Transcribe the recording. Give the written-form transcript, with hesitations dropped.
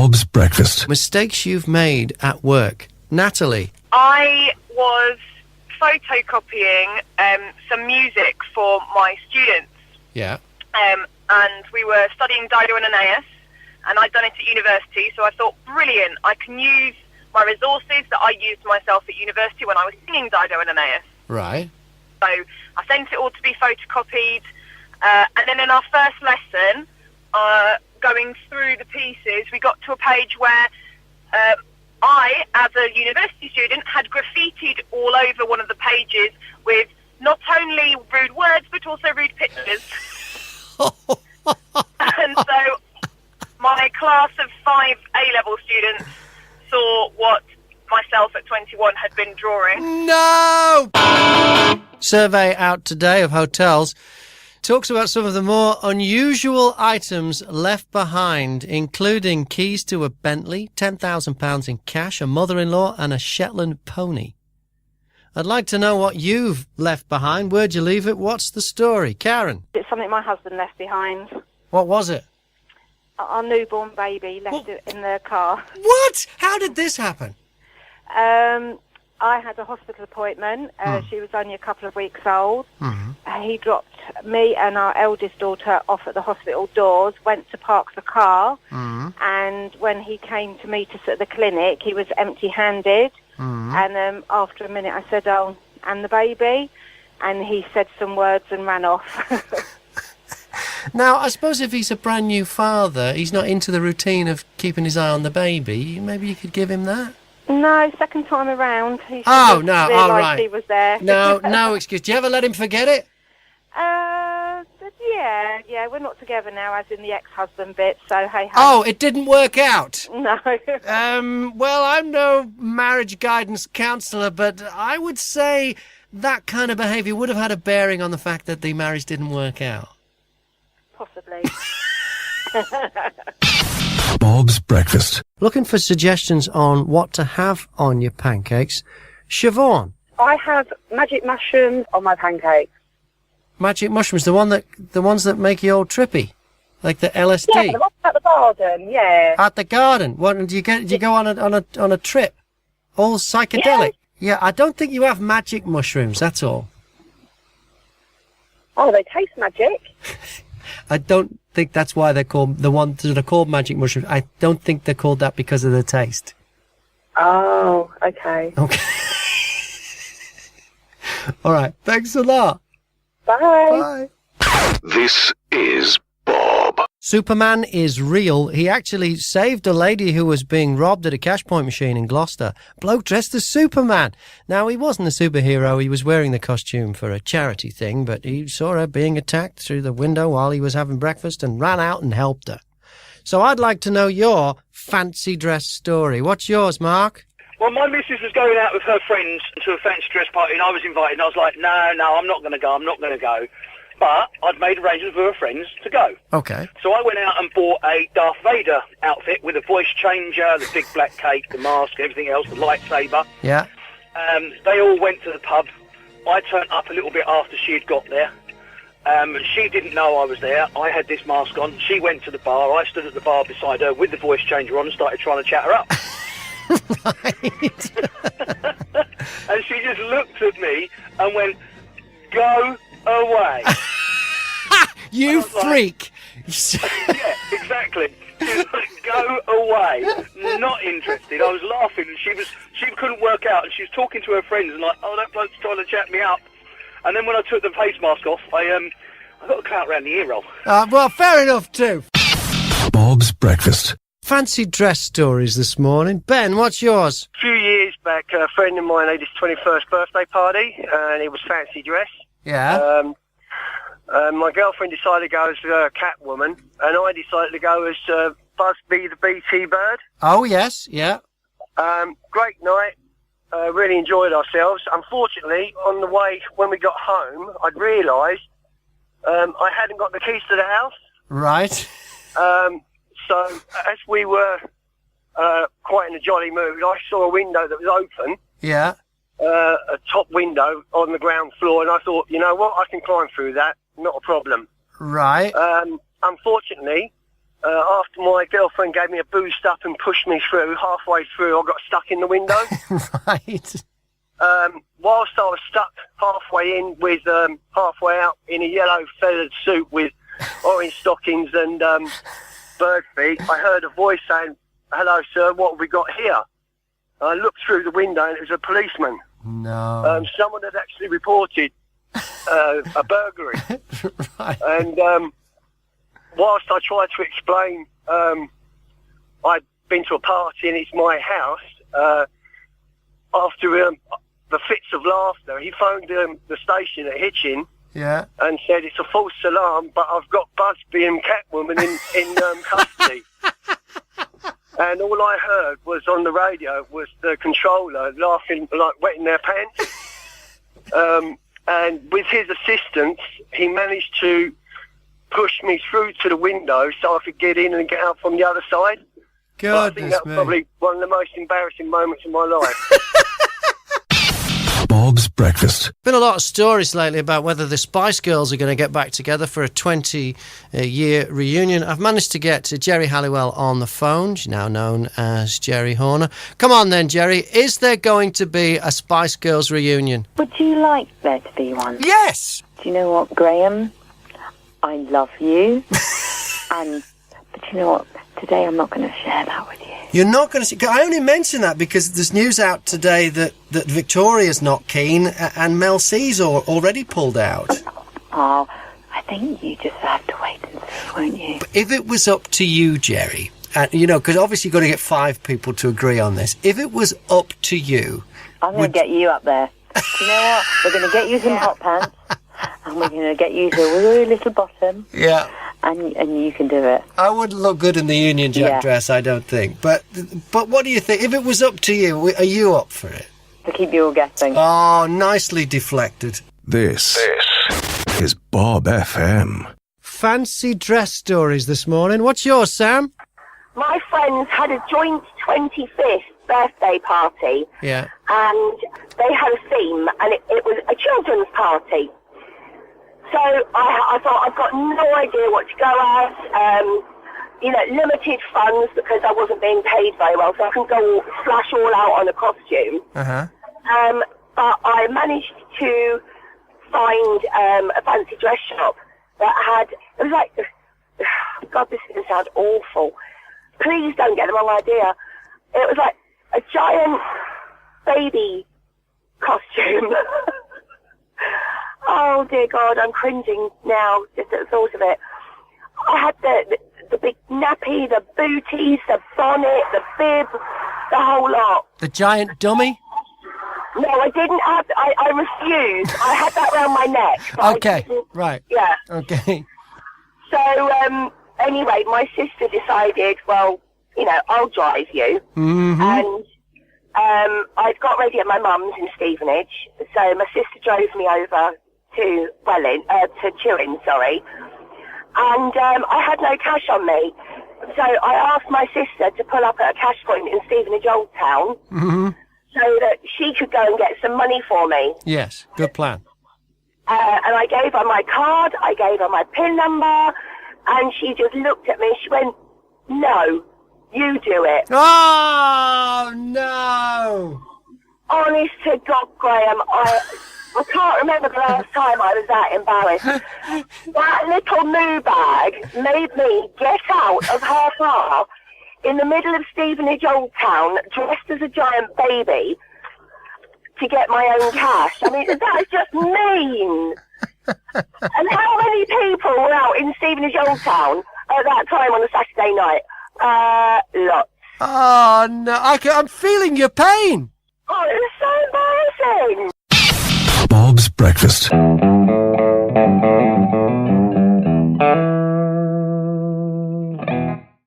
Bob's Breakfast. Mistakes you've made at work. Natalie. I was photocopying some music for my students. Yeah. And we were studying Dido and Aeneas, and I'd done it at university, so I thought, brilliant, I can use my resources that I used myself at university when I was singing Dido and Aeneas. Right. So I sent it all to be photocopied, and then in our first lesson, going through the pieces, we got to a page where I, as a university student, had graffitied all over one of the pages with not only rude words, but also rude pictures. And so my class of 5 A-level students saw what myself at 21 had been drawing. No! Survey out today of hotels talks about some of the more unusual items left behind, including keys to a Bentley, £10,000 in cash, a mother-in-law and a Shetland pony. I'd like to know what you've left behind. Where'd you leave it? What's the story? Karen? It's something my husband left behind. What was it? Our newborn baby left it in the car. What? How did this happen? I had a hospital appointment. She was only a couple of weeks old. He dropped me and our eldest daughter off at the hospital doors, went to park the car, and when he came to meet us at the clinic, he was empty-handed. And after a minute I said, "Oh, and the baby?" And he said some words and ran off. Now, I suppose if he's a brand new father, he's not into the routine of keeping his eye on the baby. Maybe you could give him that? No, second time around. He Oh, no, all right. he was there. No excuse. Do you ever let him forget it? Yeah, we're not together now, as in the ex-husband bit, so hey-ho. Oh, it didn't work out? No. Well, I'm no marriage guidance counsellor, but I would say that kind of behaviour would have had a bearing on the fact that the marriage didn't work out. Possibly. Bob's Breakfast. Looking for suggestions on what to have on your pancakes. Siobhan. I have magic mushrooms on my pancakes. Magic mushrooms, the ones that make you all trippy, like the LSD. Yeah, the ones at the garden. Yeah. At the garden. What do you get? Do you go on a trip? All psychedelic. Yeah, I don't think you have magic mushrooms. That's all. Oh, they taste magic. I don't think that's why they're called the ones that are called magic mushrooms. I don't think they're called that because of the taste. Oh, okay. Okay. All right. Thanks a lot. Bye. Bye. This is Bob. Superman is real. He actually saved a lady who was being robbed at a cash point machine in Gloucester. Bloke dressed as Superman. Now, he wasn't a superhero. He was wearing the costume for a charity thing, but he saw her being attacked through the window while he was having breakfast and ran out and helped her. So I'd like to know your fancy dress story. What's yours, Mark? Well, my missus was going out with her friends to a fancy dress party, and I was invited, and I was like, no, I'm not going to go. But I'd made arrangements with her friends to go. Okay. So I went out and bought a Darth Vader outfit with a voice changer, the big black cape, the mask, everything else, the lightsaber. Yeah. They all went to the pub. I turned up a little bit after she had got there. She didn't know I was there. I had this mask on. She went to the bar. I stood at the bar beside her with the voice changer on and started trying to chat her up. Right. And she just looked at me and went, "Go away." You freak. Yeah, exactly. She was like, "Go away." Not interested. I was laughing, and she couldn't work out, and she was talking to her friends and like, "Oh, that bloke's trying to chat me up." And then when I took the face mask off, I got a clout around the ear roll. Well, fair enough too. Bob's Breakfast. Fancy dress stories this morning. Ben, what's yours? A few years back, a friend of mine had his 21st birthday party, and it was fancy dress. Yeah. My girlfriend decided to go as Catwoman, and I decided to go as Busby the BT Bird. Oh, yes, yeah. Great night. Really enjoyed ourselves. Unfortunately, on the way, when we got home, I'd realised I hadn't got the keys to the house. Right. So, as we were quite in a jolly mood, I saw a window that was open. Yeah. A top window on the ground floor, and I thought, you know what, I can climb through that, not a problem. Right. Unfortunately, after my girlfriend gave me a boost up and pushed me through, halfway through I got stuck in the window. Right. Whilst I was stuck halfway in with halfway out in a yellow feathered suit with orange stockings and bird feet, I heard a voice saying, "Hello, sir, what have we got here?" I looked through the window and it was a policeman. No. Someone had actually reported a burglary. Right. And whilst I tried to explain I'd been to a party and it's my house, after the fits of laughter, he phoned the station at Hitchin and said it's a false alarm, but I've got Busby and Catwoman in custody. And all I heard was on the radio was the controller laughing, like wetting their pants. And with his assistance, he managed to push me through to the window so I could get in and get out from the other side. I think that was probably one of the most embarrassing moments of my life. Bob's Breakfast. Been a lot of stories lately about whether the Spice Girls are going to get back together for a 20-year reunion. I've managed to get Jerry Halliwell on the phone. She's now known as Jerry Horner. Come on then, Jerry. Is there going to be a Spice Girls reunion? Would you like there to be one? Yes! Do you know what, Graham? I love you. But you know what? Today I'm not going to share that with you. You're not going to... I only mention that because there's news out today that Victoria's not keen and Mel C's already pulled out. Oh, I think you just have to wait and see, won't you? But if it was up to you, Jerry, because obviously you've got to get 5 people to agree on this. If it was up to you... I'm going to get you up there. Do you know what? We're going to get you some hot pants and we're going to get you to a wee little bottom. Yeah. And you can do it. I wouldn't look good in the Union Jack dress, I don't think. But what do you think? If it was up to you, are you up for it? To keep you all guessing. Oh, nicely deflected. This is Bob FM. Fancy dress stories this morning. What's yours, Sam? My friends had a joint 25th birthday party. Yeah. And they had a theme, and it was a children's party. So I thought, I've got no idea what to go at. Limited funds because I wasn't being paid very well, so I couldn't go flash all out on a costume. Uh-huh. But I managed to find a fancy dress shop that had, it was like, God, this is going to sound awful. Please don't get the wrong idea. It was like a giant baby costume. Oh, dear God, I'm cringing now just at the thought of it. I had the big nappy, the booties, the bonnet, the bib, the whole lot. The giant dummy? No, I didn't have... I refused. I had that around my neck. Okay, right. Yeah. Okay. So, anyway, my sister decided, well, I'll drive you. Mm-hmm. And I'd got ready at my mum's in Stevenage, so my sister drove me over to Chewing, sorry. And I had no cash on me. So I asked my sister to pull up at a cash point in Stevenage Old Town so that she could go and get some money for me. Yes, good plan. And I gave her my card, I gave her my PIN number, and she just looked at me. She went, "No, you do it." Oh, no! Honest to God, Graham, I can't remember the last time I was that embarrassed. That little moo bag made me get out of her car in the middle of Stevenage Old Town, dressed as a giant baby, to get my own cash. I mean, that is just mean. And how many people were out in Stevenage Old Town at that time on a Saturday night? Lots. Oh, no, I'm feeling your pain. Oh, it was so embarrassing. Bob's Breakfast.